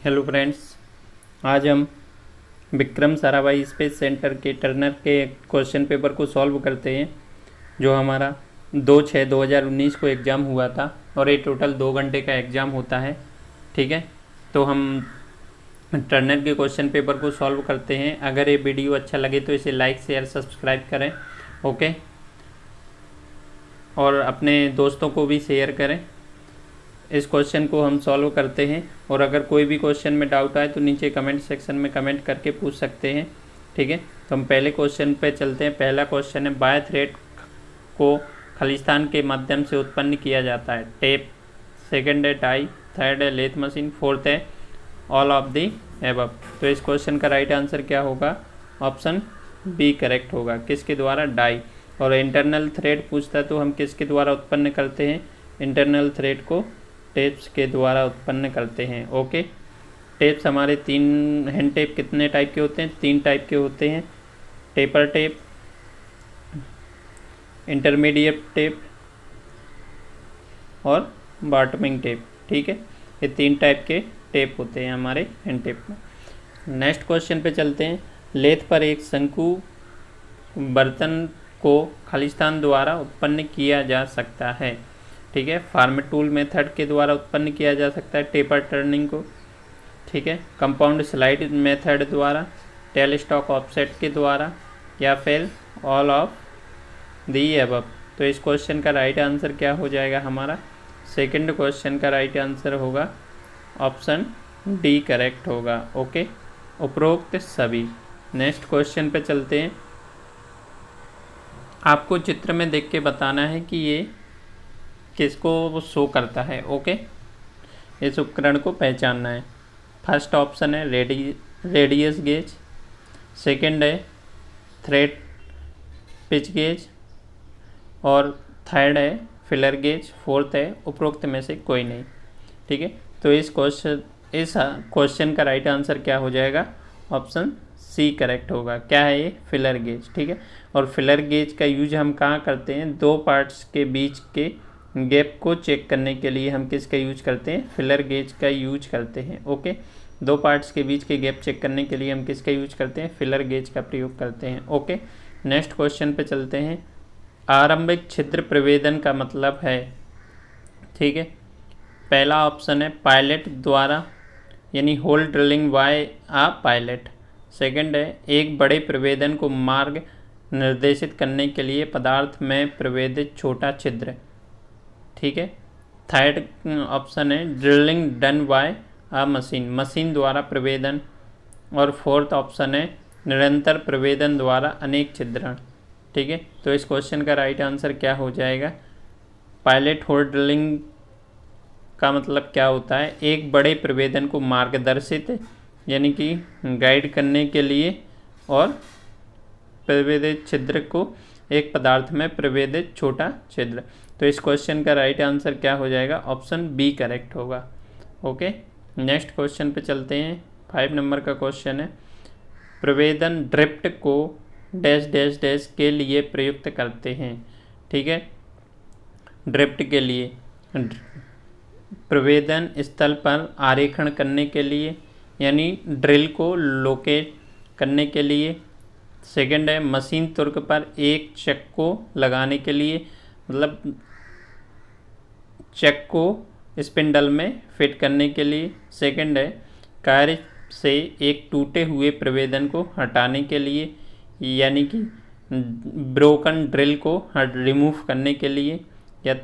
Hello friends, आज हम Vikram Sarabhai space centre के टर्नर के क्वेश्चन पेपर को सॉल्व करते हैं जो हमारा 2/6/2019 को एग्ज़ाम हुआ था और ये टोटल 2 घंटे का एग्ज़ाम होता है। ठीक है, तो हम टर्नर के क्वेश्चन पेपर को सॉल्व करते हैं। अगर ये वीडियो अच्छा लगे तो इसे लाइक शेयर सब्सक्राइब करें, ओके, और अपने दोस्तों को भी शेयर करें। इस क्वेश्चन को हम सॉल्व करते हैं और अगर कोई भी क्वेश्चन में डाउट आए तो नीचे कमेंट सेक्शन में कमेंट करके पूछ सकते हैं। ठीक है, तो हम पहले क्वेश्चन पे चलते हैं। पहला क्वेश्चन है, बाय थ्रेड को खालिस्तान के माध्यम से उत्पन्न किया जाता है। टेप, सेकंड है डाई, थर्ड है लेथ मशीन, फोर्थ है ऑल ऑफ दी एबव। तो इस क्वेश्चन का राइट आंसर क्या होगा? ऑप्शन बी करेक्ट होगा। किसके द्वारा? डाई। और इंटरनल थ्रेड पूछता है तो हम किसके द्वारा उत्पन्न करते हैं? इंटरनल थ्रेड को टेप्स के द्वारा उत्पन्न करते हैं। ओके, टेप्स हमारे 3 हैंड टेप कितने टाइप के होते हैं? 3 टाइप के होते हैं। टेपर टेप, इंटरमीडिएट टेप और बॉटमिंग टेप। ठीक है, ये 3 टाइप के टेप होते हैं हमारे हैंड टेप में। नेक्स्ट क्वेश्चन पे चलते हैं। लेथ पर एक शंकु बर्तन को खालिस्तान द्वारा उत्पन्न किया जा सकता है। ठीक है, फार्म टूल मेथड के द्वारा उत्पन्न किया जा सकता है टेपर टर्निंग को। ठीक है, कंपाउंड स्लाइड मेथड द्वारा, टेल स्टॉक ऑफसेट के द्वारा, या फिर ऑल ऑफ दी एबव। तो इस क्वेश्चन का राइट आंसर क्या हो जाएगा हमारा? सेकंड क्वेश्चन का राइट आंसर होगा ऑप्शन डी करेक्ट होगा। ओके, उपरोक्त सभी। नेक्स्ट क्वेश्चन पे चलते हैं। आपको चित्र में देख के बताना है कि ये किसको शो करता है। ओके, इस उपकरण को पहचानना है। फर्स्ट ऑप्शन है रेडियस गेज, सेकंड है थ्रेड पिच गेज, और थर्ड है फिलर गेज, फोर्थ है उपरोक्त में से कोई नहीं। ठीक है, तो इस क्वेश्चन का राइट आंसर क्या हो जाएगा? ऑप्शन सी करेक्ट होगा। क्या है ये? Filler gauge. ठीक है, और फिलर गेज का यूज हम कहाँ करते हैं? 2 पार्ट्स के बीच के गैप को चेक करने के लिए हम किसका यूज करते हैं? फिलर गेज का यूज करते हैं। ओके, 2 पार्ट्स के बीच के गैप चेक करने के लिए हम किसका यूज करते हैं? फिलर गेज का प्रयोग करते हैं। ओके, नेक्स्ट क्वेश्चन पे चलते हैं। आरंभिक छिद्र प्रवेदन का मतलब है। ठीक है, पहला ऑप्शन है पायलट द्वारा, यानी होल ड्रिलिंग बाय आ पायलट। सेकंड है एक बड़े प्रवेदन को मार्ग निर्देशित करने के लिए पदार्थ में प्रवेदित छोटा छिद्र। ठीक है, थर्ड ऑप्शन है drilling done by a machine, machine द्वारा प्रवेदन। और फोर्थ ऑप्शन है निरंतर प्रवेदन द्वारा अनेक छिद्रण। ठीक है, तो इस क्वेश्चन का राइट आंसर क्या हो जाएगा? पायलट होल ड्रिलिंग का मतलब क्या होता है? एक बड़े प्रवेदन को मार्गदर्शित यानी कि गाइड करने के लिए और प्रवेदित छिद्र को एक पदार्थ में प्रवेदित छोटा छिद्र। तो इस क्वेश्चन का राइट आंसर क्या हो जाएगा? ऑप्शन बी करेक्ट होगा। ओके, नेक्स्ट क्वेश्चन पे चलते हैं। 5 नंबर का क्वेश्चन है, प्रवेदन ड्रिफ्ट को डैश डैश डैश के लिए प्रयुक्त करते हैं। ठीक है, ड्रिफ्ट के लिए प्रवेदन स्थल पर आरेखण करने के लिए, यानी ड्रिल को लोकेट करने के लिए। सेकंड है मशीन तुर्क पर एक चक को लगाने के लिए, मतलब चक को स्पिंडल में फिट करने के लिए। सेकंड है कार्य से एक टूटे हुए प्रवेदन को हटाने के लिए, यानी कि ब्रोकन ड्रिल को रिमूव करने के लिए। या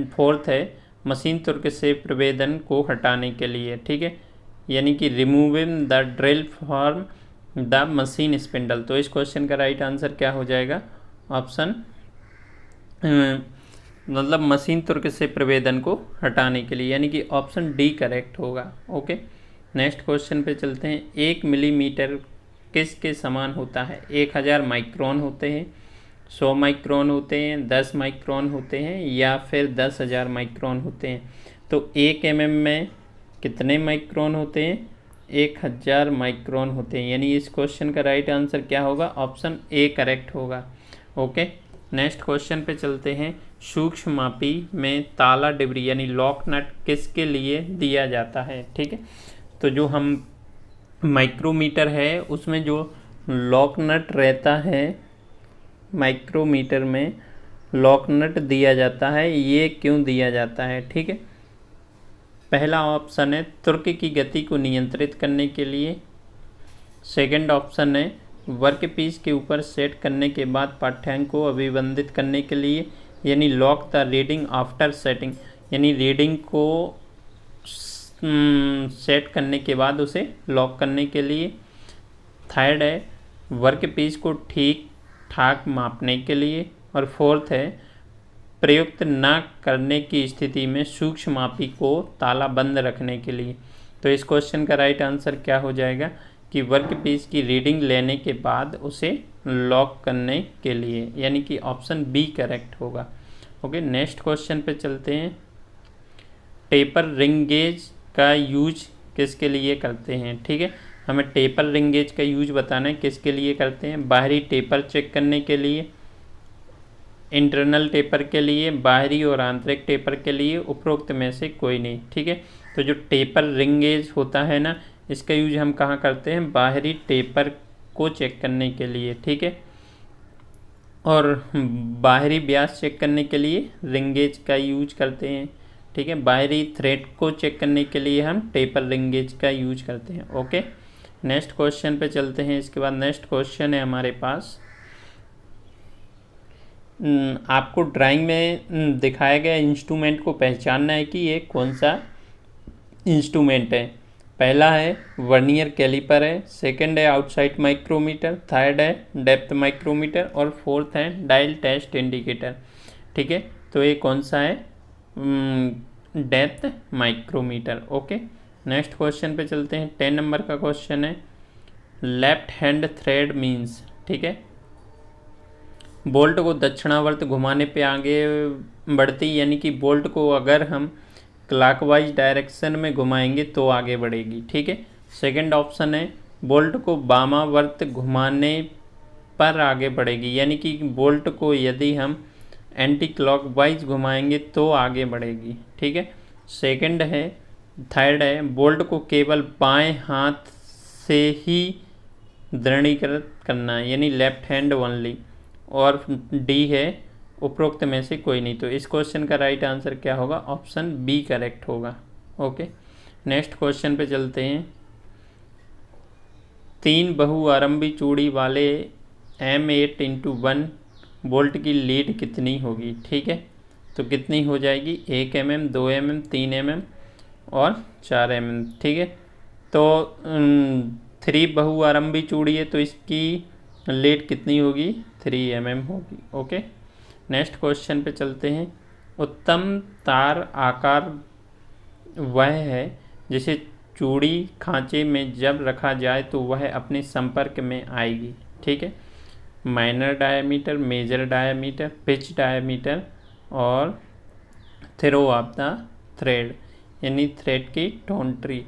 फोर्थ है मशीन तुर्क से प्रवेदन को हटाने के लिए। ठीक है, यानी कि removing the drill from the machine spindle. तो इस क्वेश्चन का राइट आंसर क्या हो जाएगा? ऑप्शन मतलब मशीन तुर्क से प्रवेदन को हटाने के लिए, यानी कि ऑप्शन डी करेक्ट होगा। ओके, नेक्स्ट क्वेश्चन पे चलते हैं। 1 मिलीमीटर किस के समान होता है? 1000 माइक्रोन होते हैं, 100 माइक्रोन होते हैं, 10 माइक्रोन होते हैं, या फिर 10,000 माइक्रोन होते हैं। तो 1 mm में कितने माइक्रोन होते हैं? 1000 माइक्रोन होते हैं, यानी इस क्वेश्चन का राइट आंसर क्या होगा? ऑप्शन ए करेक्ट होगा। ओके, नेक्स्ट क्वेश्चन पे चलते हैं। सूक्ष्म मापी में ताला डिबरी यानी लॉक नट किसके लिए दिया जाता है? ठीक है, तो जो हम माइक्रोमीटर है उसमें जो लॉक नट रहता है, माइक्रोमीटर में लॉक नट दिया जाता है। ये क्यों दिया जाता है? ठीक है, पहला ऑप्शन है तुर्क की गति को नियंत्रित करने के लिए। सेकंड ऑप्शन है वर्क पीस के ऊपर सेट करने के बाद पाठ्यांक को अभिबंधित करने के लिए, यानी lock the reading after setting, यानी रीडिंग को सेट करने के बाद उसे लॉक करने के लिए। थर्ड है वर्क पीस को ठीक ठाक मापने के लिए। और फोर्थ है प्रयुक्त न करने की स्थिति में सूक्ष्म मापी को ताला बंद रखने के लिए। तो इस क्वेश्चन का राइट आंसर क्या हो जाएगा कि वर्क पीस की रीडिंग लेने के बाद उसे लॉक करने के लिए, यानी कि ऑप्शन बी करेक्ट होगा। ओके, नेक्स्ट क्वेश्चन पे चलते हैं। टेपर रिंग गेज का यूज किसके लिए करते हैं? ठीक है, हमें टेपर रिंग गेज का यूज बताना है, किसके लिए करते हैं। बाहरी टेपर चेक करने के लिए, इंटरनल टेपर के लिए, बाहरी और आंतरिक टेपर के लिए, उपरोक्त में से कोई नहीं। ठीक है, तो जो टेपर रिंग गेज होता है ना, इसका यूज हम कहाँ करते हैं? बाहरी टेपर को चेक करने के लिए। ठीक है, और बाहरी व्यास चेक करने के लिए रिंग गेज का यूज करते हैं। ठीक है, बाहरी थ्रेड को चेक करने के लिए हम टेपर रिंग गेज का यूज करते हैं। ओके, नेक्स्ट क्वेश्चन पे चलते हैं। इसके बाद नेक्स्ट क्वेश्चन है हमारे पास, आपको ड्राइंग में दिखाया गया इंस्ट्रूमेंट को पहचानना है कि ये कौन सा इंस्ट्रूमेंट है। पहला है वर्नियर कैलिपर है, सेकंड है आउटसाइड माइक्रोमीटर, थर्ड है डेप्थ माइक्रोमीटर और फोर्थ है डायल टेस्ट इंडिकेटर। ठीक है, तो ये कौन सा है? Depth micrometer. Okay, next question पे चलते हैं। 10 नंबर का क्वेश्चन है, लेफ्ट हैंड थ्रेड मीन्स। ठीक है, बोल्ट को दक्षिणावर्त घुमाने पे आगे बढ़ती, यानी कि बोल्ट को अगर हम क्लॉकवाइज डायरेक्शन में घुमाएंगे तो आगे बढ़ेगी। ठीक है, सेकंड ऑप्शन है बोल्ट को वामावर्त घुमाने पर आगे बढ़ेगी, यानी कि बोल्ट को यदि हम एंटी क्लॉकवाइज घुमाएंगे तो आगे बढ़ेगी। ठीक है, सेकंड है, थर्ड है बोल्ट को केवल बाएं हाथ से ही दृढ़ीकृत करना है, यानी लेफ्ट हैंड ओनली। और डी है उपरोक्त में से कोई नहीं। तो इस क्वेश्चन का राइट आंसर क्या होगा? ऑप्शन बी करेक्ट होगा। ओके, नेक्स्ट क्वेश्चन पे चलते हैं। 3 बहुआरंभी चूड़ी वाले M8x1 बोल्ट की लीड कितनी होगी? ठीक है, तो कितनी हो जाएगी? 1 mm, 2 mm, 3 mm और 4 mm। ठीक है, तो 3 बहुआरंभी चूड़ी है तो इसकी लीड कितनी होगी? 3 mm होगी। ओके, नेक्स्ट क्वेश्चन पे चलते हैं। उत्तम तार आकार वह है जिसे चूड़ी खांचे में जब रखा जाए तो वह अपने संपर्क में आएगी। ठीक है, minor diameter, major diameter, pitch diameter और थ्रो ऑफ द थ्रेड, यानी थ्रेड की टोंट्री।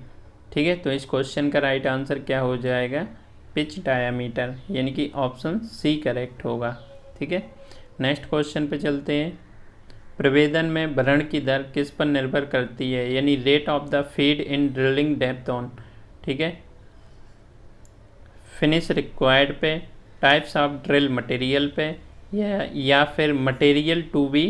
ठीक है, तो इस क्वेश्चन का राइट आंसर क्या हो जाएगा? पिच डायमीटर, यानी कि ऑप्शन सी करेक्ट होगा। ठीक है, नेक्स्ट क्वेश्चन पे चलते हैं। प्रवेदन में भरण की दर किस पर निर्भर करती है? यानी rate of the feed in drilling depth on. ठीक है, फिनिश रिक्वायर्ड पे, टाइप्स ऑफ ड्रिल मटेरियल पे, या फिर मटेरियल टू बी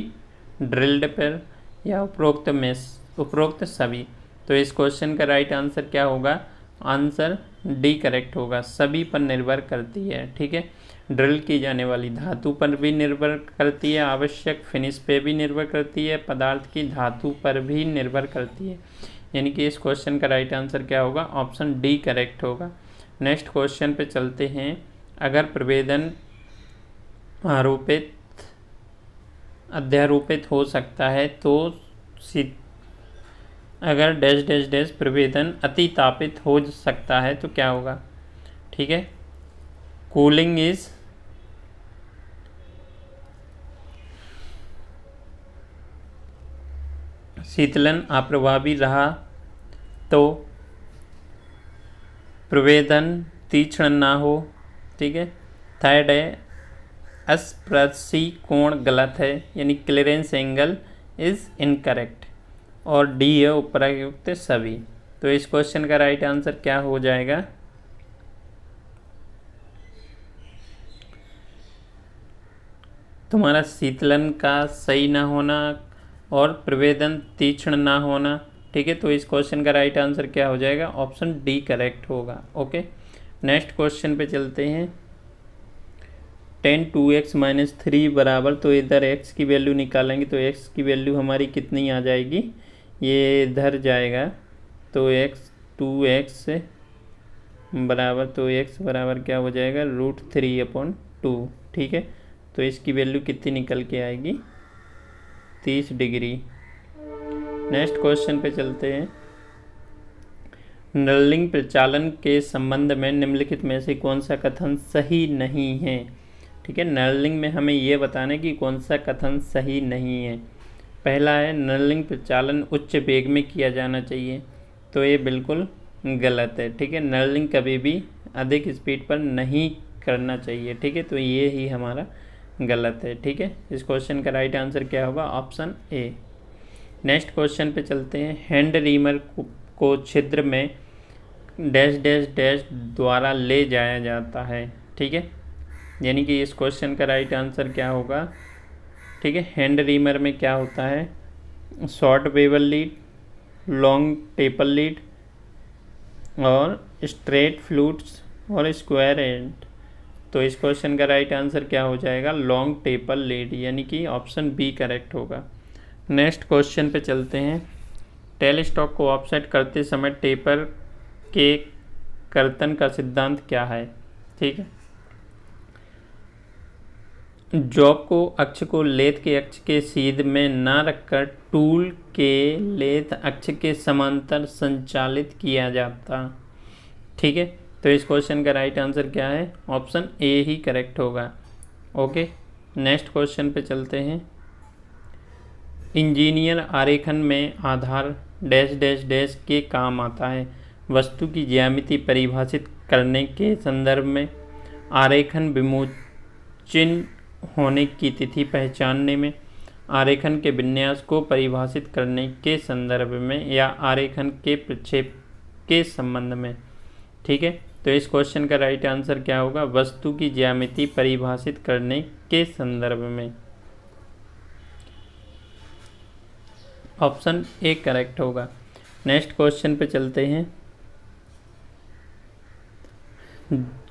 ड्रिल्ड पर, या उपरोक्त सभी। तो इस क्वेश्चन का राइट आंसर क्या होगा? आंसर डी करेक्ट होगा, सभी पर निर्भर करती है। ठीक है, ड्रिल की जाने वाली धातु पर भी निर्भर करती है, आवश्यक फिनिश पे भी निर्भर करती है, पदार्थ की धातु पर भी निर्भर करती है, यानी कि इस क्वेश्चन का राइट आंसर क्या होगा? ऑप्शन डी करेक्ट होगा। नेक्स्ट क्वेश्चन पे चलते हैं। अगर प्रवेदन अध्यारोपित हो सकता है तो अगर डैश डैश डैश प्रवेदन अतितापित हो सकता है तो क्या होगा? ठीक है, कूलिंग इज शीतलन अप्रभावी रहा तो प्रवेदन तीक्ष्ण ना हो। ठीक है, थर्ड है अस्पर्शी कोण गलत है, यानी क्लियरेंस एंगल इज इनकरेक्ट। और डी है उपयुक्त सभी। तो इस क्वेश्चन का राइट आंसर क्या हो जाएगा? तुम्हारा शीतलन का सही ना होना और प्रवेदन तीक्ष्ण ना होना। ठीक है, तो इस क्वेश्चन का राइट आंसर क्या हो जाएगा? ऑप्शन डी करेक्ट होगा। ओके, नेक्स्ट क्वेश्चन पे चलते हैं। 10 2x - 3 बराबर, तो इधर x की वैल्यू निकालेंगे तो x की वैल्यू हमारी कितनी आ जाएगी? ये इधर जाएगा तो x 2x बराबर, तो x बराबर क्या हो जाएगा? √3/2। ठीक है, तो इसकी वैल्यू कितनी निकल के आएगी? 30 डिग्री। नेक्स्ट क्वेश्चन पे चलते हैं। नर्लिंग प्रचालन के संबंध में निम्नलिखित में से कौन सा कथन सही नहीं है? ठीक है, नर्लिंग में हमें ये बताना है कि कौन सा कथन सही नहीं है। पहला है नर्लिंग प्रचालन उच्च वेग में किया जाना चाहिए, तो ये बिल्कुल गलत है। ठीक है, नर्लिंग कभी भी अधिक स्पीड पर नहीं करना चाहिए। ठीक है, तो ये ही हमारा गलत है। ठीक है, इस क्वेश्चन का राइट आंसर क्या होगा? Option A. नेक्स्ट क्वेश्चन पे चलते हैं। हैंड रीमर को छिद्र में डैश डैश डैश द्वारा ले जाया जाता है। ठीक है, यानी कि इस क्वेश्चन का राइट आंसर क्या होगा? ठीक है, हैंड रीमर में क्या होता है? Short bevel lead, long taper lead और स्ट्रेट फ्लूट्स और स्क्वायर एंड। तो इस क्वेश्चन का राइट आंसर क्या हो जाएगा? लॉन्ग टेपर लीड, यानी कि ऑप्शन बी करेक्ट होगा। नेक्स्ट क्वेश्चन पे चलते हैं। टेलीस्टॉक को ऑफसेट करते समय टेपर के कर्तन का सिद्धांत क्या है? ठीक है, जॉब को अक्ष को लेथ के अक्ष के सीध में ना रखकर टूल के लेथ अक्ष के समांतर संचालित किया जाता। ठीक है, तो इस क्वेश्चन का राइट आंसर क्या है? ऑप्शन ए ही करेक्ट होगा। ओके, नेक्स्ट क्वेश्चन पे चलते हैं। इंजीनियर आरेखन में आधार डैश डैश डैश के काम आता है। वस्तु की ज्यामिति परिभाषित करने के संदर्भ में, आरेखन विमोचन होने की तिथि पहचानने में, आरेखन के विन्यास को परिभाषित करने के संदर्भ में या आरेखन के प्रक्षेप के संबंध में। ठीक है, तो इस क्वेश्चन का राइट आंसर क्या होगा? वस्तु की ज्यामिति परिभाषित करने के संदर्भ में। ऑप्शन ए करेक्ट होगा। नेक्स्ट क्वेश्चन पे चलते हैं।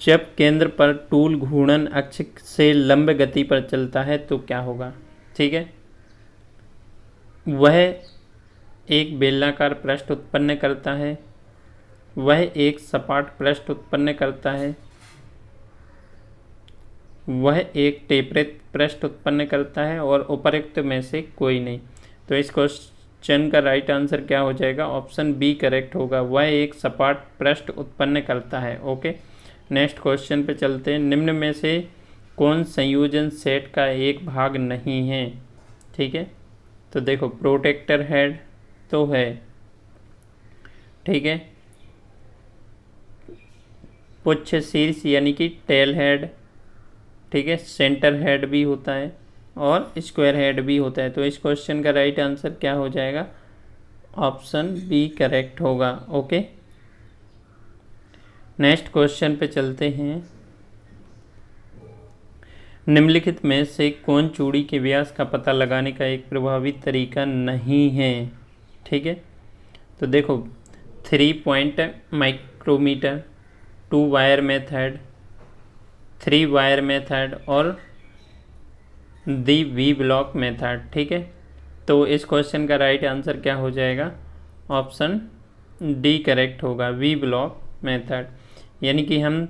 जब केंद्र पर टूल घूर्णन अक्ष से लंब गति पर चलता है तो क्या होगा? ठीक है, वह एक बेलनाकार पृष्ठ उत्पन्न करता है, वह एक सपाट पृष्ठ उत्पन्न करता है, वह एक टेपरित पृष्ठ उत्पन्न करता है और उपर्युक्त में से कोई नहीं। तो इस क्वेश्चन का राइट आंसर क्या हो जाएगा? ऑप्शन बी करेक्ट होगा, वह एक सपाट पृष्ठ उत्पन्न करता है। ओके, नेक्स्ट क्वेश्चन पे चलते हैं। निम्न में से कौन संयोजन सेट का एक भाग नहीं है? ठीक है, तो देखो प्रोटेक्टर हेड तो है, ठीक है, पुच्छ शीर्ष यानी कि टेल हेड, ठीक है, सेंटर हेड भी होता है और स्क्वायर हेड भी होता है। तो इस क्वेश्चन का राइट आंसर क्या हो जाएगा? ऑप्शन बी करेक्ट होगा। ओके, नेक्स्ट क्वेश्चन पे चलते हैं। निम्नलिखित में से कौन चूड़ी के व्यास का पता लगाने का एक प्रभावी तरीका नहीं है? ठीक है, तो देखो 3 point micrometer, 2 wire method, 3 wire method और दी वी ब्लॉक मेथड। ठीक है, तो इस क्वेश्चन का राइट आंसर क्या हो जाएगा? ऑप्शन डी करेक्ट होगा, वी ब्लॉक मेथड। यानी कि हम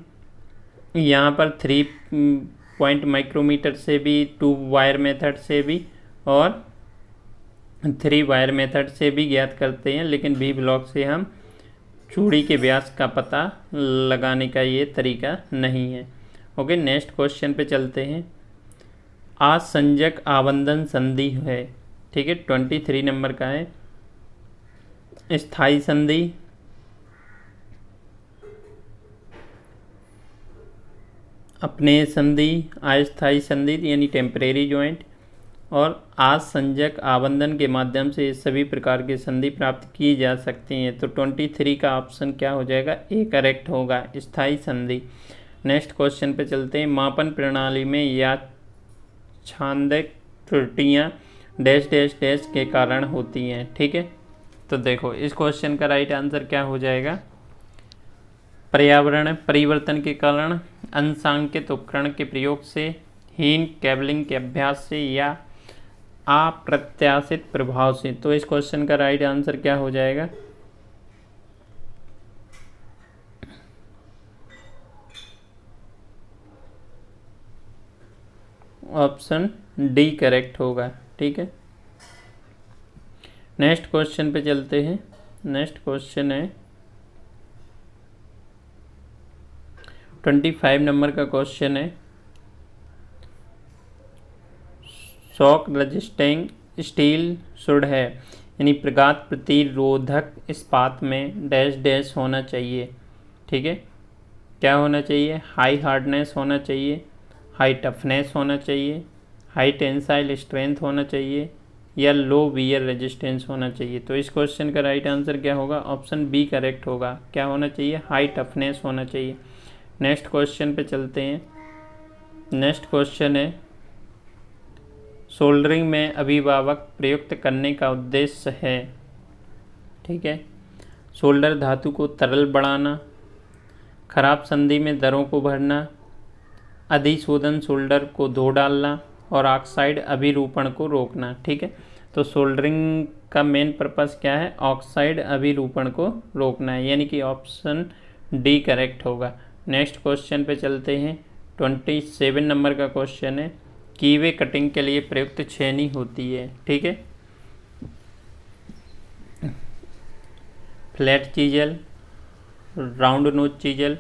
यहाँ पर 3 पॉइंट माइक्रोमीटर से भी, 2 वायर मेथड से भी और 3 वायर मेथड से भी ज्ञात करते हैं, लेकिन वी ब्लॉक से हम चूड़ी के व्यास का पता लगाने का ये तरीका नहीं है। ओके, नेक्स्ट क्वेश्चन पे चलते हैं। आसंजक आबंधन संधि है, ठीक है, 23 नंबर का है। स्थायी संधि, अपने संधि, अस्थायी संधि यानी टेम्परेरी जॉइंट, और आसंजक आबंधन के माध्यम से सभी प्रकार की संधि प्राप्त की जा सकती हैं। तो 23 का ऑप्शन क्या हो जाएगा, ए करेक्ट होगा, स्थायी संधि। नेक्स्ट क्वेश्चन पे चलते हैं। मापन प्रणाली में याच्छादक त्रुटियां डैश डैश डैश के कारण होती हैं। ठीक है, तो देखो इस क्वेश्चन का राइट आंसर क्या हो जाएगा, पर्यावरण परिवर्तन के कारण, अंशांकित उपकरण के प्रयोग से, हीन केबलिंग के अभ्यास से, या अप्रत्याशित प्रभाव से। तो इस क्वेश्चन का राइट आंसर क्या हो जाएगा, ऑप्शन डी करेक्ट होगा। ठीक है, नेक्स्ट क्वेश्चन पे चलते हैं। नेक्स्ट क्वेश्चन है 25 नंबर का क्वेश्चन है। शॉक रेजिस्टिंग स्टील शुड है, यानी प्रघात प्रतिरोधक इस्पात में डैश डैश होना चाहिए। ठीक है, क्या होना चाहिए, हाई हार्डनेस होना चाहिए, हाई टफनेस होना चाहिए, हाई टेंसाइल स्ट्रेंथ होना चाहिए, या लो वियर रेजिस्टेंस होना चाहिए। तो इस क्वेश्चन का राइट आंसर क्या होगा, ऑप्शन बी करेक्ट होगा। क्या होना चाहिए, हाई टफनेस होना चाहिए। नेक्स्ट क्वेश्चन पे चलते हैं। नेक्स्ट क्वेश्चन है, सोल्डरिंग में अभिभावक प्रयुक्त करने का उद्देश्य है। ठीक है, सोल्डर धातु को तरल बढ़ाना, खराब संधि में दरों को भरना, अधिशोधन सोल्डर को धो डालना, और ऑक्साइड अभिरूपण को रोकना। ठीक है, तो सोल्डरिंग का मेन पर्पस क्या है, ऑक्साइड अभिरूपण को रोकना है, यानी कि ऑप्शन डी करेक्ट होगा। नेक्स्ट क्वेश्चन पे चलते हैं। 27 नंबर का क्वेश्चन है, कीवे कटिंग के लिए प्रयुक्त छेनी होती है। ठीक है, flat chisel, round nose chisel,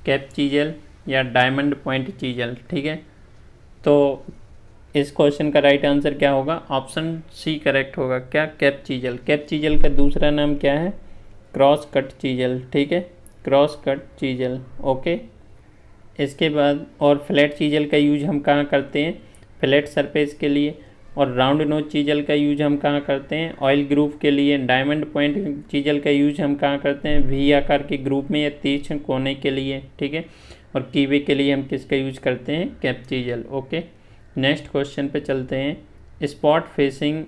cap chisel, या डायमंड पॉइंट चीजल। ठीक है, तो इस क्वेश्चन का राइट आंसर क्या होगा, ऑप्शन सी करेक्ट होगा। क्या, कैप चीजल। कैप चीजल का दूसरा नाम क्या है, क्रॉस कट चीजल। ठीक है, क्रॉस कट चीजल। ओके, इसके बाद और फ्लैट चीजल का यूज हम कहाँ करते हैं, फ्लैट सरफेस के लिए। और राउंड नोज चीजल का यूज हम कहाँ करते हैं, ऑयल ग्रूव के लिए। डायमंड पॉइंट चीजल का यूज हम कहाँ करते हैं, वी आकार के ग्रूप में या तीक्ष्ण कोने के लिए। ठीक है, और कीवे के लिए हम किसका यूज करते हैं, cap chisel. Okay, next question पे चलते हैं। Spot facing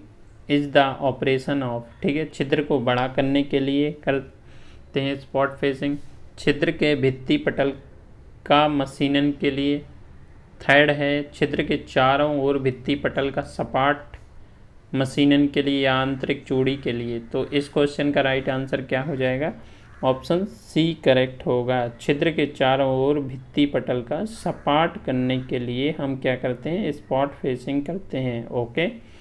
is the operation of. ठीक है, छिद्र को बड़ा करने के लिए करते हैं स्पॉट फेसिंग। छिद्र के भित्ति पटल का मशीनन के लिए। थर्ड है, छिद्र के चारों ओर भित्ति पटल का सपाट मशीनन के लिए या आंतरिक चूड़ी के लिए। तो इस क्वेश्चन का राइट आंसर क्या हो जाएगा, ऑप्शन सी करेक्ट होगा। छिद्र के चारों ओर भित्ति पटल का सपाट करने के लिए हम क्या करते हैं, स्पॉट फेसिंग करते हैं। ओके,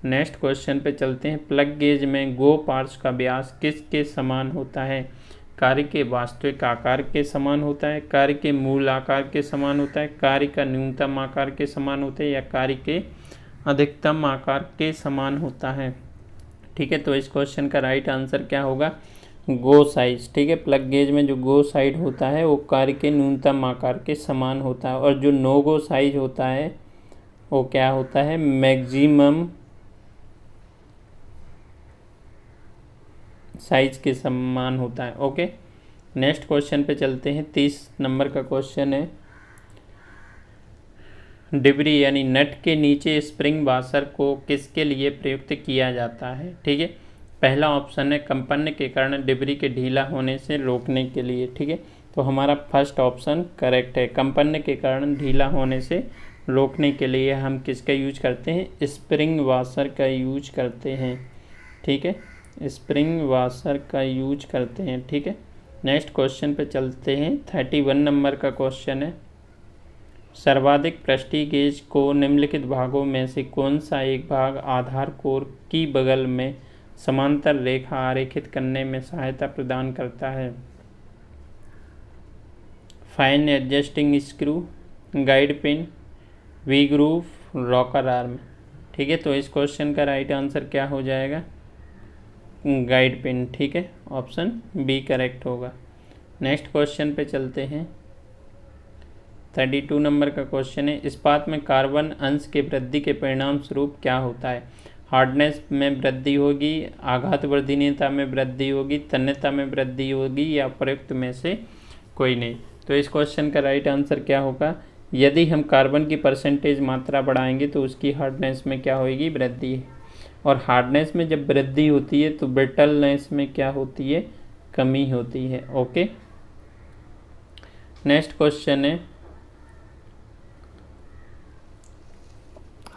नेक्स्ट क्वेश्चन पे चलते हैं। प्लग गेज में गो पार्श्व का व्यास किसके समान होता है, कार्य के वास्तविक आकार के समान होता है, कार्य के मूल आकार के समान होता है, कार्य का न्यूनतम आकार के समान होता है, या कार्य के अधिकतम आकार के समान होता है। ठीक है, तो इस क्वेश्चन का राइट आंसर क्या होगा, गो साइज। ठीक है, प्लग गेज में जो गो साइड होता है वो कार्य के न्यूनतम आकार के समान होता है, और जो नो गो साइज होता है वो क्या होता है, मैक्सिमम साइज के समान होता है। ओके, नेक्स्ट क्वेश्चन पे चलते हैं। 30 नंबर का क्वेश्चन है, डिबरी यानी नट के नीचे स्प्रिंग वाशर को किसके लिए प्रयुक्त किया जाता है। ठीक है, पहला ऑप्शन है कंपन के कारण डिबरी के ढीला होने से रोकने के लिए। ठीक है, तो हमारा फर्स्ट ऑप्शन करेक्ट है, कंपन के कारण ढीला होने से रोकने के लिए हम किसका यूज करते हैं, स्प्रिंग वाशर का यूज करते हैं। ठीक है, स्प्रिंग वाशर का यूज करते हैं। ठीक है, नेक्स्ट क्वेश्चन पे चलते हैं। 31 नंबर का क्वेश्चन है, सर्वाधिक पृष्ठीय गेज को निम्नलिखित भागों में से कौन सा एक भाग आधार कोर की बगल में समांतर रेखा आरेखित करने में सहायता प्रदान करता है। Fine adjusting screw, guide pin, V groove, rocker arm. ठीक है, तो इस क्वेश्चन का राइट आंसर क्या हो जाएगा, गाइड पिन। ठीक है, ऑप्शन बी करेक्ट होगा। नेक्स्ट क्वेश्चन पे चलते हैं। 32 नंबर का क्वेश्चन है, इस्पात में कार्बन अंश के वृद्धि के परिणाम स्वरूप क्या होता है? हार्डनेस में वृद्धि होगी, आघात वर्धनीयता में वृद्धि होगी, तन्यता में वृद्धि होगी, या प्रयुक्त में से कोई नहीं। तो इस क्वेश्चन का राइट आंसर क्या होगा? यदि हम कार्बन की परसेंटेज मात्रा बढ़ाएंगे तो उसकी हार्डनेस में क्या होगी? वृद्धि। और हार्डनेस में जब वृद्धि होती है तो ब्रिटलनेस में क्या होती है? कमी होती है। ओके, नेक्स्ट क्वेश्चन है,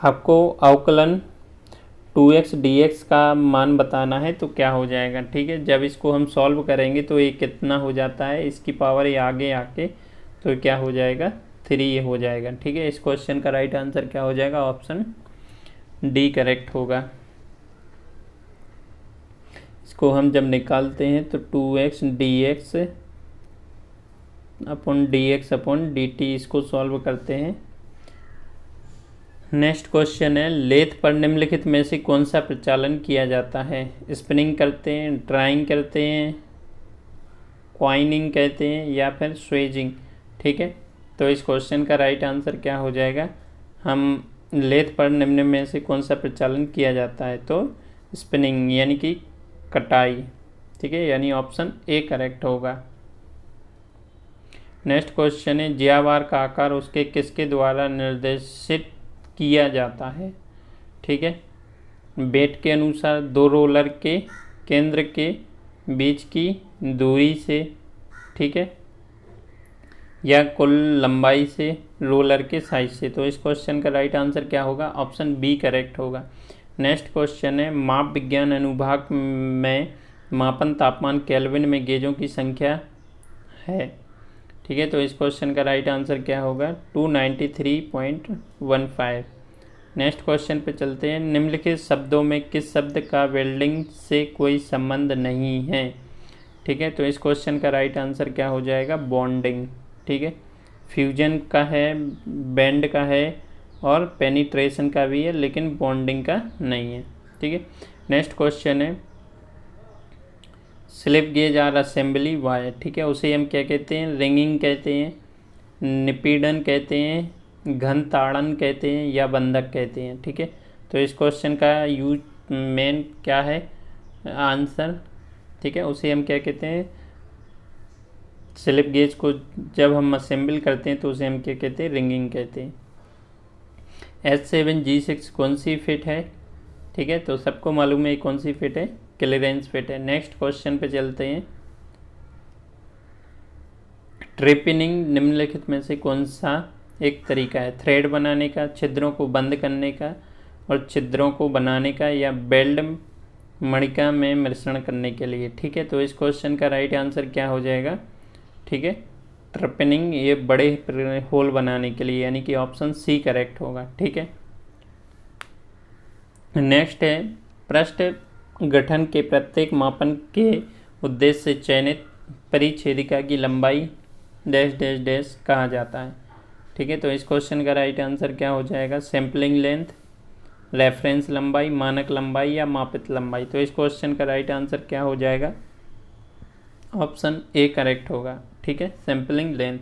आपको अवकलन 2x dx का मान बताना है तो क्या हो जाएगा? ठीक है, जब इसको हम सॉल्व करेंगे तो ये कितना हो जाता है, इसकी पावर ये आगे आके तो क्या हो जाएगा? 3 हो जाएगा। ठीक है, इस क्वेश्चन का राइट आंसर क्या हो जाएगा? ऑप्शन डी करेक्ट होगा। इसको हम जब निकालते हैं तो 2x dx upon dx upon dt, इसको सॉल्व करते हैं। नेक्स्ट क्वेश्चन है, लेथ पर निम्नलिखित में से कौन सा प्रचालन किया जाता है? स्पिनिंग करते हैं, ड्राइंग करते हैं, क्वाइनिंग कहते हैं, या फिर स्वेजिंग। ठीक है, तो इस क्वेश्चन का राइट आंसर क्या हो जाएगा? हम लेथ पर निम्न में से कौन सा प्रचालन किया जाता है? तो स्पिनिंग यानी कि कटाई। ठीक है, यानी ऑप्शन ए करेक्ट होगा। नेक्स्ट क्वेश्चन है, ज्यावार का आकार उसके किसके द्वारा निर्देशित किया जाता है? ठीक है, बेट के अनुसार, दो रोलर के केंद्र के बीच की दूरी से, ठीक है, या कुल लंबाई से, रोलर के साइज से। तो इस क्वेश्चन का राइट आंसर क्या होगा? ऑप्शन बी करेक्ट होगा। नेक्स्ट क्वेश्चन है, माप विज्ञान अनुभाग में मापन तापमान केल्विन में गेजों की संख्या है। ठीक है, तो इस क्वेश्चन का राइट आंसर क्या होगा? 293.15। नेक्स्ट क्वेश्चन पे चलते हैं, निम्नलिखित शब्दों में किस शब्द का वेल्डिंग से कोई संबंध नहीं है? ठीक है, तो इस क्वेश्चन का राइट आंसर क्या हो जाएगा? बॉन्डिंग। ठीक है, फ्यूजन का है, बेंड का है और पेनिट्रेशन का भी है, लेकिन बॉन्डिंग का नहीं है। ठीक है, नेक्स्ट क्वेश्चन है, slip gauge are assembly wire. ठीक है, उसे हम क्या कहते हैं? रिंगिंग कहते हैं, निपीड़न कहते हैं, घन ताड़न कहते हैं, या बंधक कहते हैं। ठीक है, तो इस क्वेश्चन का यूज मेन क्या है आंसर? ठीक है, उसे हम क्या कहते हैं? स्लिप गेज को जब हम असेंबल करते हैं तो उसे हम क्या कहते हैं? रिंगिंग कहते हैं। H7G6 कौन सी फिट है? ठीक है, तो सबको मालूम है कौन सी फिट है? क्लियरेंस फिट है। नेक्स्ट क्वेश्चन पे चलते हैं, ट्रिपिनिंग निम्नलिखित में से कौन सा एक तरीका है? थ्रेड बनाने का, छिद्रों को बंद करने का और छिद्रों को बनाने का, या बेल्ट मणिका में मिश्रण करने के लिए। ठीक है, तो इस क्वेश्चन का राइट आंसर क्या हो जाएगा? ठीक है, ट्रिपिनिंग, ये बड़े होल बनाने के लिए, यानी कि ऑप्शन सी करेक्ट होगा। ठीक है, नेक्स्ट है, पृष्ठ गठन के प्रत्येक मापन के उद्देश्य से चयनित परिच्छेदिका की लंबाई डैश डैश डैश कहा जाता है। ठीक है, तो इस क्वेश्चन का राइट आंसर क्या हो जाएगा? सैम्पलिंग लेंथ, रेफरेंस लंबाई, मानक लंबाई, या मापित लंबाई। तो इस क्वेश्चन का राइट आंसर क्या हो जाएगा? ऑप्शन ए करेक्ट होगा। ठीक है, सैम्पलिंग लेंथ।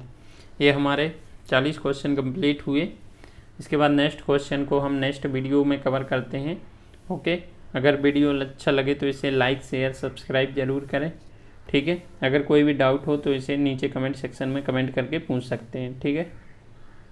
ये हमारे 40 क्वेश्चन कंप्लीट हुए। इसके बाद नेक्स्ट क्वेश्चन को हम नेक्स्ट वीडियो में कवर करते हैं। ओके, अगर वीडियो अच्छा लगे तो इसे लाइक शेयर सब्सक्राइब ज़रूर करें। ठीक है, अगर कोई भी डाउट हो तो इसे नीचे कमेंट सेक्शन में कमेंट करके पूछ सकते हैं। ठीक है।